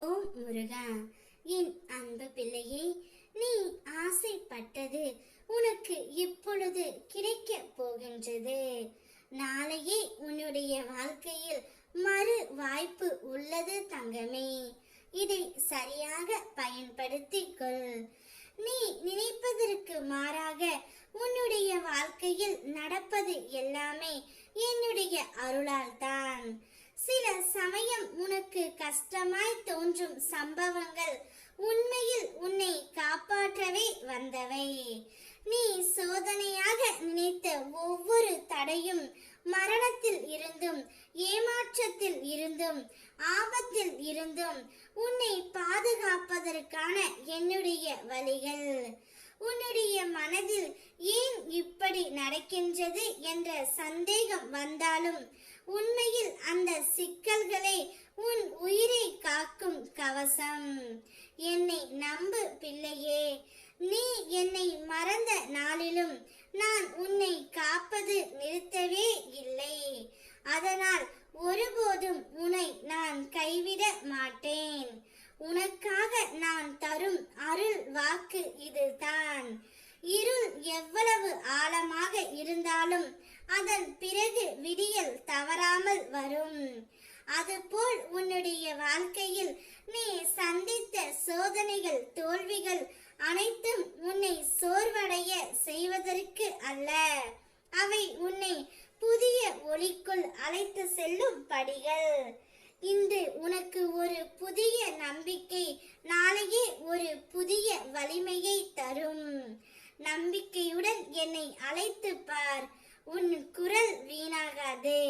ஓம் முருகா, என் அன்பு பிள்ளையே, நீ ஆசைப்பட்டது உனக்கு இப்பொழுது கிடைக்க போகின்றது. நாளையே உன்னுடைய வாழ்க்கையில் மறு வாய்ப்பு உள்ளது தங்கமே. இதை சரியாக பயன்படுத்திக் கொள். நீ நினைப்பதற்கு மாறாக உன்னுடைய வாழ்க்கையில் நடப்பது எல்லாமே என்னுடைய அருளால் தான். சில சமயம் உனக்கு கஷ்டமாய் தோன்றும் சம்பவங்கள் உண்மையில் உன்னை காப்பாற்றவே வந்தவை. நீ சோதனையாக நினைத்த ஒவ்வொரு தடையும் மரணத்தில் இருந்தும், ஏமாற்றத்தில் இருந்தும், ஆபத்தில் இருந்தும் உன்னை பாதுகாப்பதற்கான என்னுடைய வழிகள். உன்னுடைய மனதில் ஏன் இப்படி நடக்கின்றது என்ற சந்தேகம் வந்தாலும் உண்மையில் அந்த சிக்கல்களே உன் உயிரை காக்கும் கவசம். என்னை நம்பு பிள்ளையே. நீ என்னை மறந்த நாளிலும் நான் உன்னை காப்பது நிறுத்தவே இல்லை. அதனால் ஒருபோதும் உன்னை நான் கைவிட மாட்டேன். உனக்காக நான் தரும் அருள் வாக்கு இதுதான். இருள் எவ்வளவு ஆழமாக இருந்தாலும் அதன் பிறகு விடியல் தவறாமல் வரும். அதுபோல் உன்னுடைய வாழ்க்கையில் நீ சந்தித்த சோதனைகள், தோல்விகள் அனைத்தும் உன்னை சோர்வடைய செய்வதற்கு அல்ல. அவை உன்னை புதிய ஒளிக்குள் அழைத்து செல்லும் படிகள். இன்று உனக்கு ஒரு புதிய நம்பிக்கை நாளையே ஒரு புதிய வலிமையை தரும். நம்பிக்கையுடன் என்னை அழைத்து பார். உன் குரல் வீணாகாது.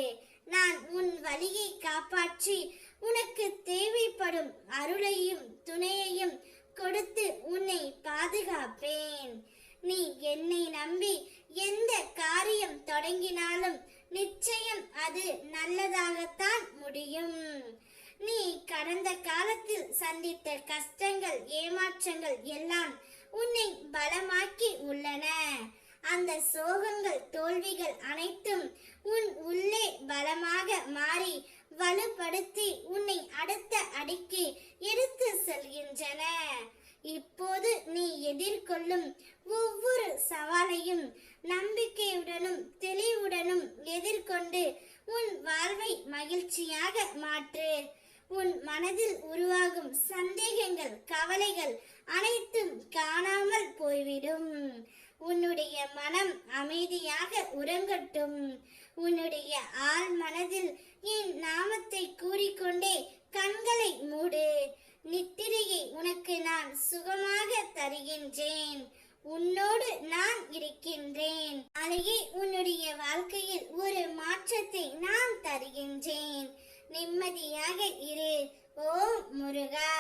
நான் உன் வழியை காப்பாற்றி உனக்கு தேவைப்படும் அருளையும் துணையையும் கொடுத்து உன்னை பாதுகாப்பேன். நீ என்னை நம்பி எந்த காரியம் தொடங்கினாலும் நிச்சயம் அது நல்லதாகத்தான் முடியும். நீ கடந்த காலத்தில் சந்தித்த கஷ்டங்கள், ஏமாற்றங்கள் எல்லாம் உன்னை பலமாக்கி உள்ளன. அந்த சோகங்கள், தோல்விகள் அனைத்தும் உன் உள்ளே பலமாக மாறி வலுப்படுத்தி உன்னை அடுத்த அடிக்கு எடுத்து செல்கின்றன. இப்போது நீ எதிர்கொள்ளும் ஒவ்வொரு சவாலையும் நம்பிக்கையுடனும் தெளிவுடனும் எதிர்கொண்டு உன் வாழ்வை மகிழ்ச்சியாக மாற்று. உன் மனதில் உருவாகும் சந்தேகங்கள், கவலைகள் அனைத்தும் காணாமல் போய்விடும். உன்னுடைய மனம் அமைதியாக உறங்கட்டும். உன்னுடைய ஆழ் மனதில் என் நாமத்தை கூறிக்கொண்டே கண்களை மூடு. நித்திரையை உனக்கு நான் சுகமாக தருகின்றேன். உன்னோடு நான் இருக்கின்றேன். நாளையே உன்னுடைய வாழ்க்கையில் ஒரு மாற்றத்தை நான் தருகின்றேன். நிம்மதியாக இரு. ஓம் முருகா.